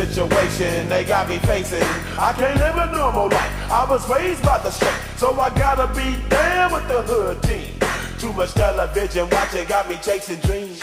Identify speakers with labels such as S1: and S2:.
S1: situation they got me facing. I can't live a normal life. I was raised by the street, so I gotta be down with the hood team. Too much television watching got me chasing dreams.